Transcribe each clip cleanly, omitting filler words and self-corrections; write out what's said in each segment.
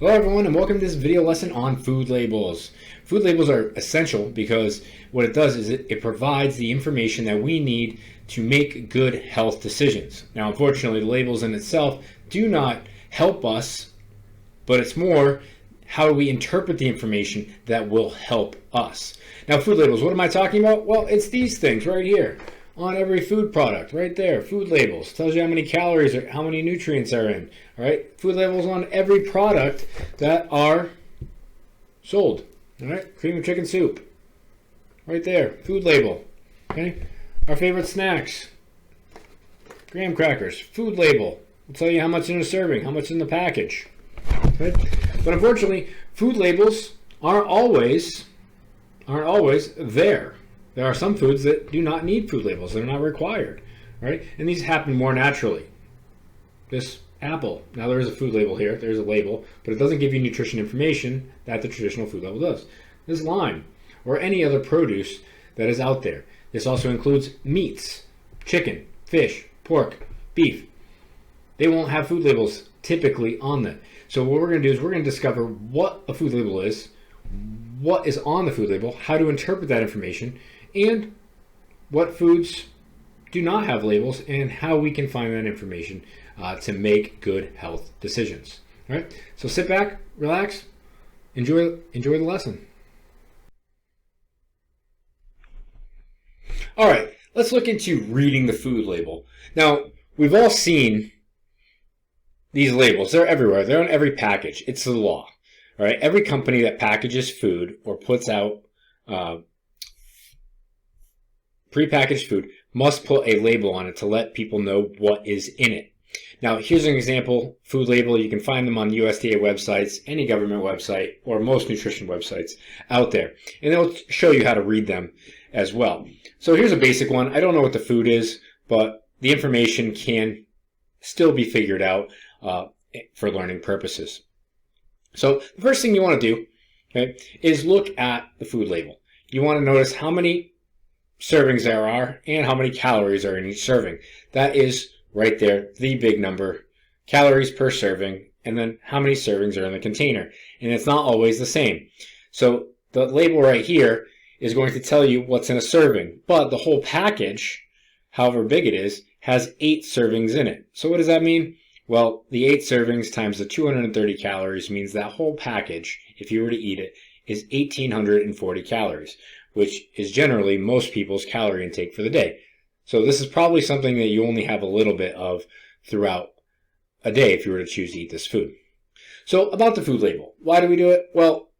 Hello everyone and welcome to this video lesson on food labels. Food labels are essential because what it does is it provides the information that we need to make good health decisions. Now unfortunately the labels in itself do not help us, but it's more how do we interpret the information that will help us. Now food labels, what am I talking about? Well, it's these things right here. On every food product, right there, food labels. Tells you how many calories or how many nutrients are in. All right, food labels on every product that are sold. All right, cream of chicken soup, right there, food label. Okay, our favorite snacks, graham crackers, food label. Will tell you how much in a serving, how much in the package. Okay, but unfortunately, food labels aren't always there. There are some foods that do not need food labels. They're not required, right? And these happen more naturally. This apple, now there is a food label here. There's a label, but it doesn't give you nutrition information that the traditional food label does. This lime, or any other produce that is out there. This also includes meats, chicken, fish, pork, beef. They won't have food labels typically on them. So what we're going to do is we're going to discover what a food label is, what is on the food label, how to interpret that information, and what foods do not have labels and how we can find that information to make good health decisions. All right, so sit back, relax, enjoy the lesson. All right, let's look into reading the food label. Now, we've all seen these labels. They're everywhere. They're on every package. It's the law. All right, every company that packages food or puts out prepackaged food must put a label on it to let people know what is in it. Now, here's an example food label. You can find them on USDA websites, any government website, or most nutrition websites out there. And they'll show you how to read them as well. So here's a basic one. I don't know what the food is, but the information can still be figured out for learning purposes. So the first thing you want to do, okay, is look at the food label. You want to notice how many servings there are and how many calories are in each serving. That is right there, the big number, calories per serving, and then how many servings are in the container. And it's not always the same. So the label right here is going to tell you what's in a serving, but the whole package, however big it is, has 8 servings in it. So what does that mean? Well, the 8 servings times the 230 calories means that whole package, if you were to eat it, is 1,840 calories, which is generally most people's calorie intake for the day. So this is probably something that you only have a little bit of throughout a day if you were to choose to eat this food. So about the food label, why do we do it? Well,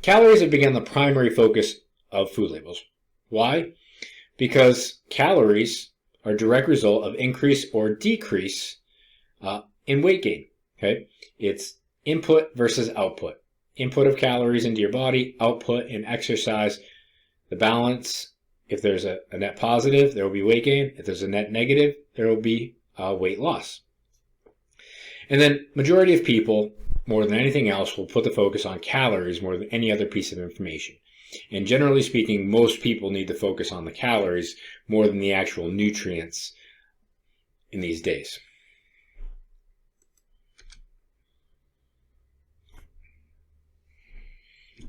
calories have become the primary focus of food labels. Why? Because calories are a direct result of increase or decrease in weight gain. Okay, it's input versus output. Input of calories into your body, output in exercise. The balance, if there's a net positive, there will be weight gain. If there's a net negative, there will be weight loss. And then majority of people, more than anything else, will put the focus on calories more than any other piece of information. And generally speaking, most people need to focus on the calories more than the actual nutrients in these days.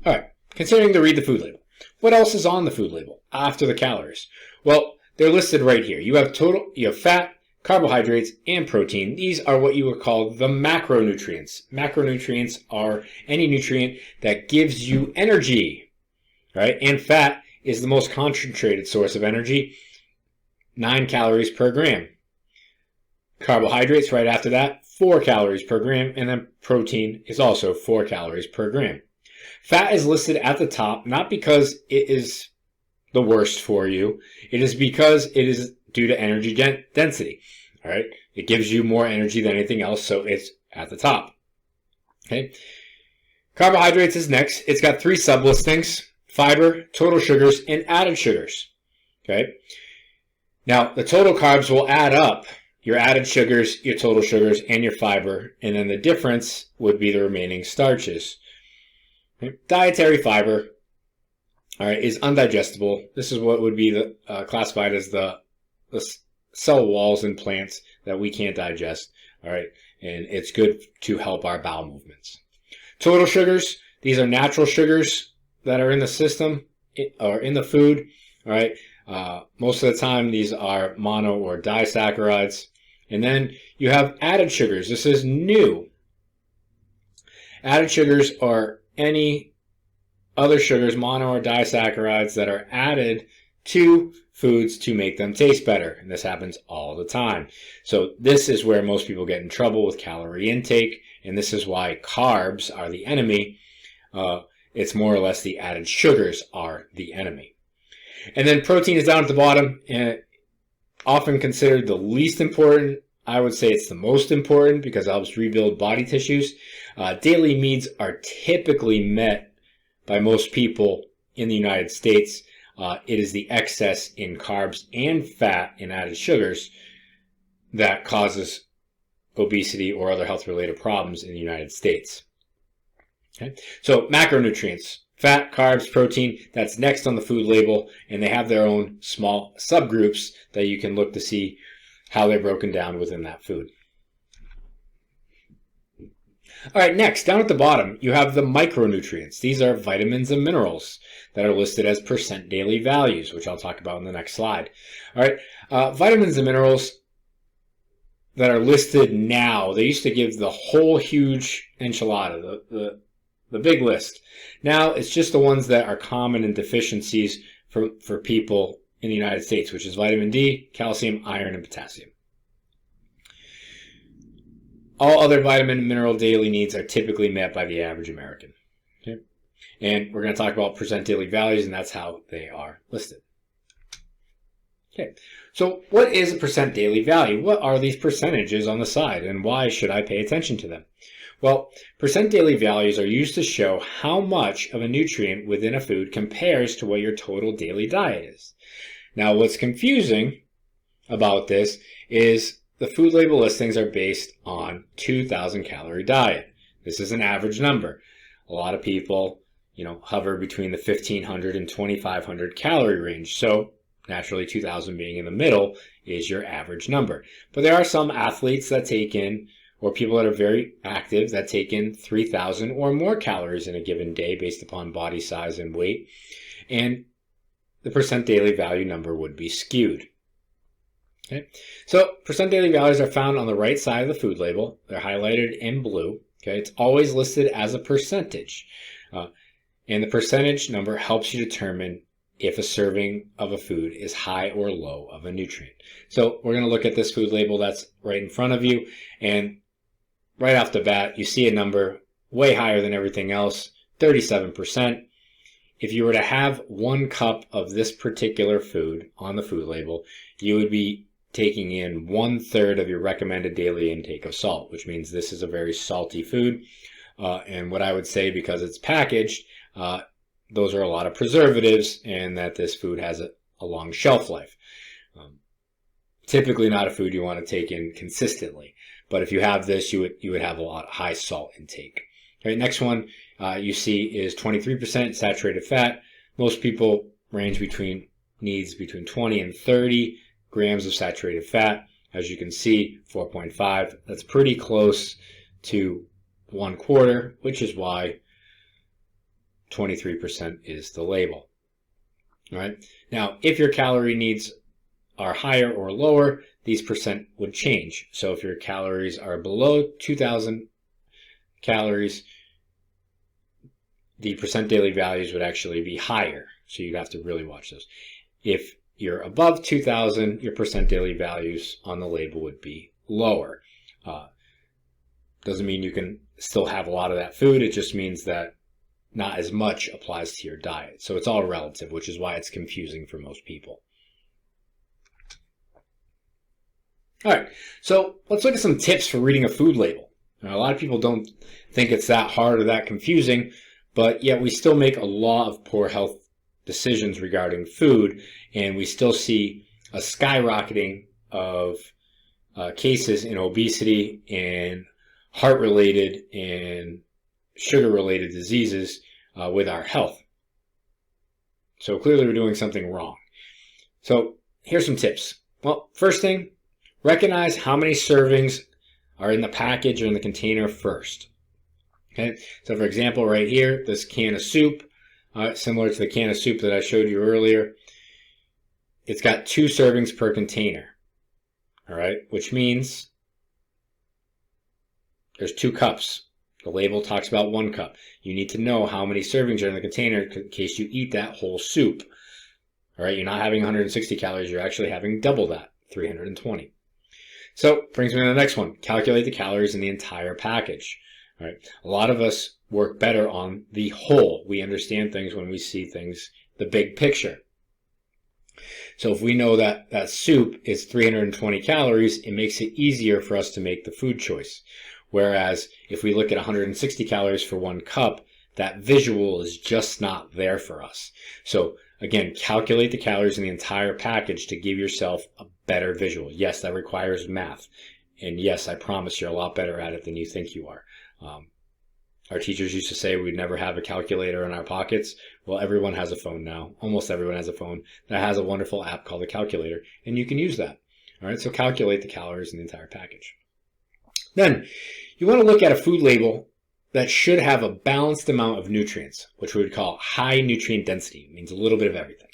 All right, considering to read the food label. What else is on the food label after the calories? Well, they're listed right here. You have fat, carbohydrates, and protein. These are what you would call the macronutrients. Macronutrients are any nutrient that gives you energy, right? And fat is the most concentrated source of energy, 9 calories per gram. Carbohydrates right after that, 4 calories per gram, and then protein is also 4 calories per gram. Fat is listed at the top, not because it is the worst for you. It is because it is due to energy density. All right, it gives you more energy than anything else, so it's at the top. Okay, carbohydrates is next. It's got 3 sublistings: fiber, total sugars, and added sugars. Okay, now the total carbs will add up your added sugars, your total sugars, and your fiber, and then the difference would be the remaining starches. Dietary fiber, all right, is undigestible. This is what would be classified as the cell walls in plants that we can't digest. All right, and it's good to help our bowel movements. Total sugars, these are natural sugars that are in the system or in the food. All right. Most of the time, these are mono or disaccharides. And then you have added sugars. This is new. Added sugars are any other sugars, mono or disaccharides, that are added to foods to make them taste better. And this happens all the time. So this is where most people get in trouble with calorie intake. And this is why carbs are the enemy. It's more or less the added sugars are the enemy. And then protein is down at the bottom, and often considered the least important. I would say it's the most important because it helps rebuild body tissues. Daily needs are typically met by most people in the United States. It is the excess in carbs and fat and added sugars that causes obesity or other health-related problems in the United States. Okay? So macronutrients, fat, carbs, protein, that's next on the food label, and they have their own small subgroups that you can look to see how they're broken down within that food. All right, next, down at the bottom, you have the micronutrients. These are vitamins and minerals that are listed as percent daily values, which I'll talk about in the next slide. All right, vitamins and minerals that are listed now, they used to give the whole huge enchilada, the big list. Now it's just the ones that are common in deficiencies for people in the United States, which is vitamin D, calcium, iron, and potassium. All other vitamin and mineral daily needs are typically met by the average American. Okay? And we're going to talk about percent daily values, and that's how they are listed. Okay, so what is a percent daily value? What are these percentages on the side, and why should I pay attention to them? Well, percent daily values are used to show how much of a nutrient within a food compares to what your total daily diet is. Now, what's confusing about this is the food label listings are based on 2,000 calorie diet. This is an average number. A lot of people, hover between the 1,500 and 2,500 calorie range. So naturally, 2,000 being in the middle is your average number. But there are some athletes that take in, or people that are very active, that take in 3,000 or more calories in a given day based upon body size and weight. And the percent daily value number would be skewed. Okay, so percent daily values are found on the right side of the food label. They're highlighted in blue. Okay, it's always listed as a percentage. And the percentage number helps you determine if a serving of a food is high or low of a nutrient. So we're going to look at this food label that's right in front of you. And right off the bat, you see a number way higher than everything else, 37%. If you were to have 1 cup of this particular food on the food label, you would be taking in 1/3 of your recommended daily intake of salt, which means this is a very salty food. And what I would say, because it's packaged, those are a lot of preservatives, and that this food has a long shelf life. Typically not a food you want to take in consistently. But if you have this, you would have a lot of high salt intake. All right, next one you see is 23% saturated fat. Most people range needs between 20 and 30 grams of saturated fat. As you can see, 4.5. That's pretty close to 1/4, which is why 23% is the label. All right. Now, if your calorie needs are higher or lower, these percent would change. So if your calories are below 2,000 calories, the percent daily values would actually be higher. So you'd have to really watch those. If you're above 2,000, your percent daily values on the label would be lower. Doesn't mean you can still have a lot of that food. It just means that not as much applies to your diet. So it's all relative, which is why it's confusing for most people. All right, so let's look at some tips for reading a food label. Now, a lot of people don't think it's that hard or that confusing, but yet we still make a lot of poor health decisions regarding food, and we still see a skyrocketing of cases in obesity and heart-related and sugar-related diseases with our health. So clearly we're doing something wrong. So here's some tips. Well, first thing, recognize how many servings are in the package or in the container first. Okay, so for example, right here, this can of soup, similar to the can of soup that I showed you earlier, it's got 2 servings per container. All right, which means there's 2 cups. The label talks about 1 cup. You need to know how many servings are in the container in case you eat that whole soup. All right, you're not having 160 calories, you're actually having double that, 320. So, brings me to the next one. Calculate the calories in the entire package. All right, a lot of us work better on the whole. We understand things when we see things, the big picture. So if we know that that soup is 320 calories, it makes it easier for us to make the food choice. Whereas if we look at 160 calories for 1 cup, that visual is just not there for us. So again, calculate the calories in the entire package to give yourself a better visual. Yes, that requires math. And yes, I promise you're a lot better at it than you think you are. Our teachers used to say we'd never have a calculator in our pockets. Well, everyone has a phone now. Almost everyone has a phone that has a wonderful app called a calculator, and you can use that. All right, so calculate the calories in the entire package. Then, you want to look at a food label that should have a balanced amount of nutrients, which we would call high nutrient density. It means a little bit of everything.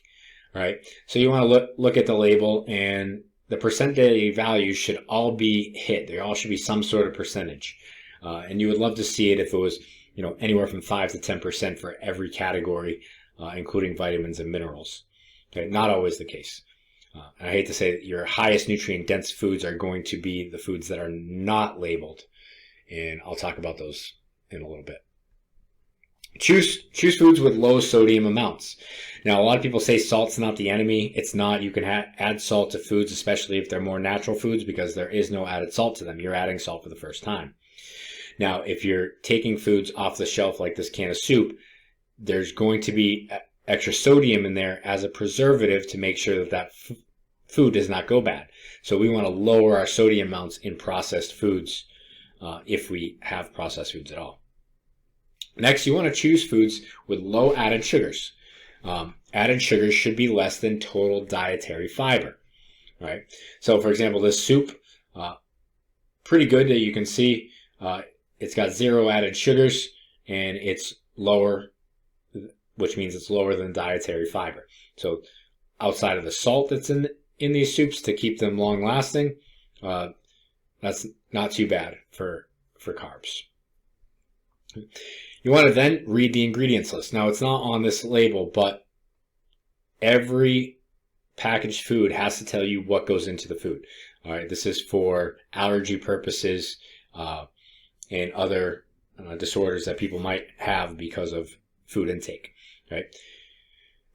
All right, so you want to look at the label, and the percentage values should all be hit. There all should be some sort of percentage. And you would love to see it if it was, anywhere from 5 to 10% for every category, including vitamins and minerals. Okay, not always the case. I hate to say that your highest nutrient dense foods are going to be the foods that are not labeled, and I'll talk about those in a little bit. Choose foods with low sodium amounts. Now, a lot of people say salt's not the enemy. It's not. You can add salt to foods, especially if they're more natural foods, because there is no added salt to them. You're adding salt for the first time. Now, if you're taking foods off the shelf like this can of soup, there's going to be extra sodium in there as a preservative to make sure that food does not go bad. So we want to lower our sodium amounts in processed foods if we have processed foods at all. Next, you want to choose foods with low added sugars. Added sugars should be less than total dietary fiber. Right? So, for example, this soup, pretty good that you can see. It's got 0 added sugars, and it's lower, which means it's lower than dietary fiber. So outside of the salt that's in these soups to keep them long lasting, that's not too bad for carbs. You want to then read the ingredients list. Now, it's not on this label, but every packaged food has to tell you what goes into the food. All right, this is for allergy purposes, and other disorders that people might have because of food intake. Right?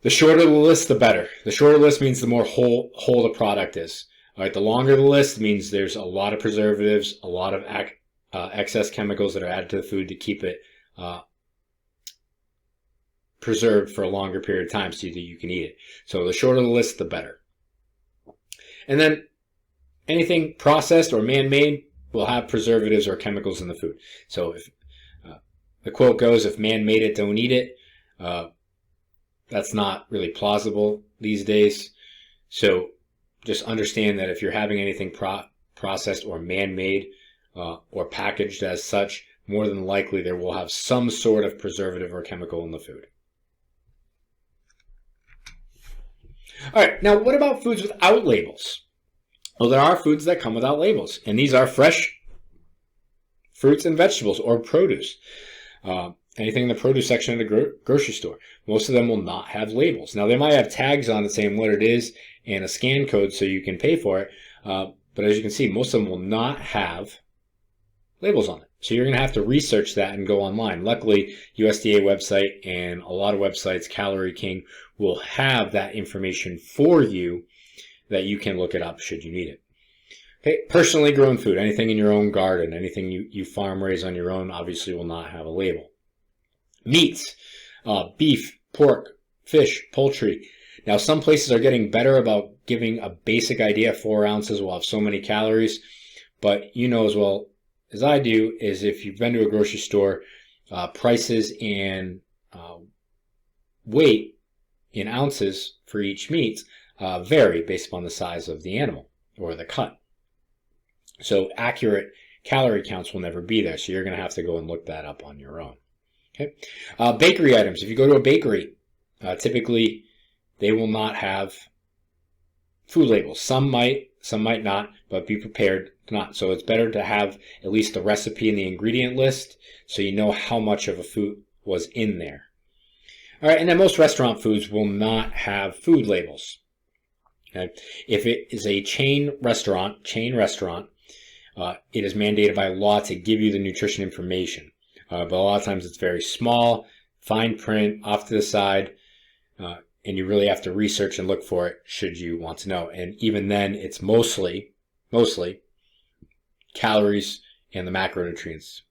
The shorter the list, the better. The shorter list means the more whole the product is. All right, the longer the list means there's a lot of preservatives, a lot of excess chemicals that are added to the food to keep it preserved for a longer period of time so that you can eat it. So the shorter the list, the better. And then anything processed or man-made will have preservatives or chemicals in the food. So if the quote goes, if man made it, don't eat it, that's not really plausible these days. So just understand that if you're having anything processed or man-made or packaged as such, more than likely there will have some sort of preservative or chemical in the food. All right, now what about foods without labels? Well, there are foods that come without labels, and these are fresh fruits and vegetables or produce. Anything in the produce section of the grocery store. Most of them will not have labels. Now, they might have tags on it saying what it is and a scan code so you can pay for it, but as you can see, most of them will not have labels on it. So you're going to have to research that and go online. Luckily, USDA website and a lot of websites, Calorie King, will have that information for you that you can look it up should you need it. Okay, personally grown food, anything in your own garden, anything you farm raise on your own, obviously will not have a label. Meats, beef, pork, fish, poultry. Now, some places are getting better about giving a basic idea. 4 ounces will have so many calories, but you know as well as I do is if you've been to a grocery store, prices and weight in ounces for each meat vary based upon the size of the animal or the cut. So accurate calorie counts will never be there. So you're going to have to go and look that up on your own. Okay. Bakery items. If you go to a bakery, typically they will not have food labels. Some might not, but be prepared not. So it's better to have at least the recipe and the ingredient list so you know how much of a food was in there. All right, and then most restaurant foods will not have food labels. Okay? If it is a chain restaurant, it is mandated by law to give you the nutrition information. But a lot of times it's very small, fine print, off to the side, and you really have to research and look for it should you want to know. And even then, it's mostly calories and the macronutrients,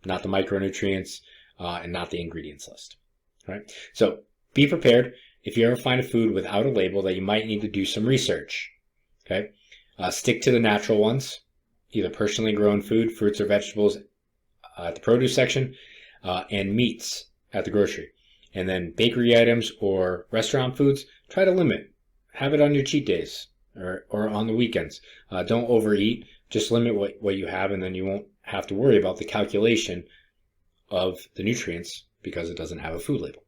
not the micronutrients, and not the ingredients list. All right? So be prepared. If you ever find a food without a label, that you might need to do some research. Okay? Stick to the natural ones, either personally grown food, fruits or vegetables at the produce section, and meats at the grocery. And then bakery items or restaurant foods, try to limit. Have it on your cheat days or on the weekends. Don't overeat. Just limit what you have, and then you won't have to worry about the calculation of the nutrients because it doesn't have a food label.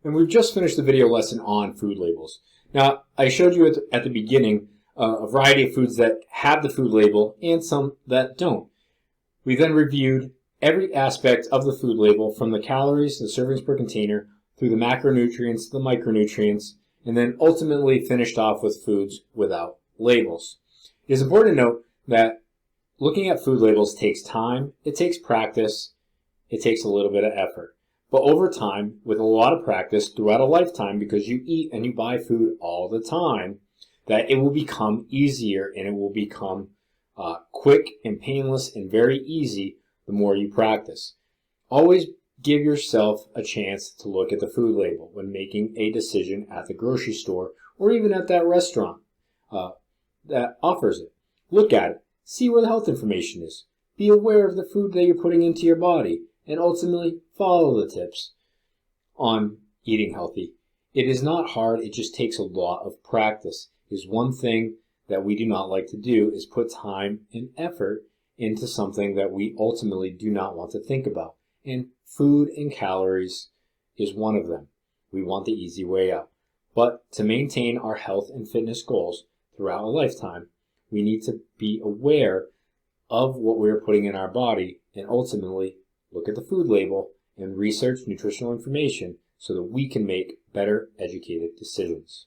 And we've just finished the video lesson on food labels. Now, I showed you at the beginning a variety of foods that have the food label and some that don't. We then reviewed every aspect of the food label, from the calories, the servings per container, through the macronutrients, the micronutrients, and then ultimately finished off with foods without labels. It is important to note that looking at food labels takes time, it takes practice, it takes a little bit of effort. But over time, with a lot of practice throughout a lifetime, because you eat and you buy food all the time, that it will become easier and it will become quick and painless and very easy the more you practice. Always give yourself a chance to look at the food label when making a decision at the grocery store or even at that restaurant that offers it. Look at it. See where the health information is. Be aware of the food that you're putting into your body, and ultimately follow the tips on eating healthy. It is not hard. It just takes a lot of practice. Is one thing that we do not like to do is put time and effort into something that we ultimately do not want to think about. And food and calories is one of them. We want the easy way out. But to maintain our health and fitness goals throughout a lifetime, we need to be aware of what we're putting in our body and ultimately look at the food label and research nutritional information so that we can make better educated decisions.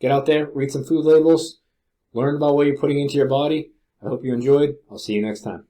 Get out there, read some food labels, learn about what you're putting into your body. I hope you enjoyed. I'll see you next time.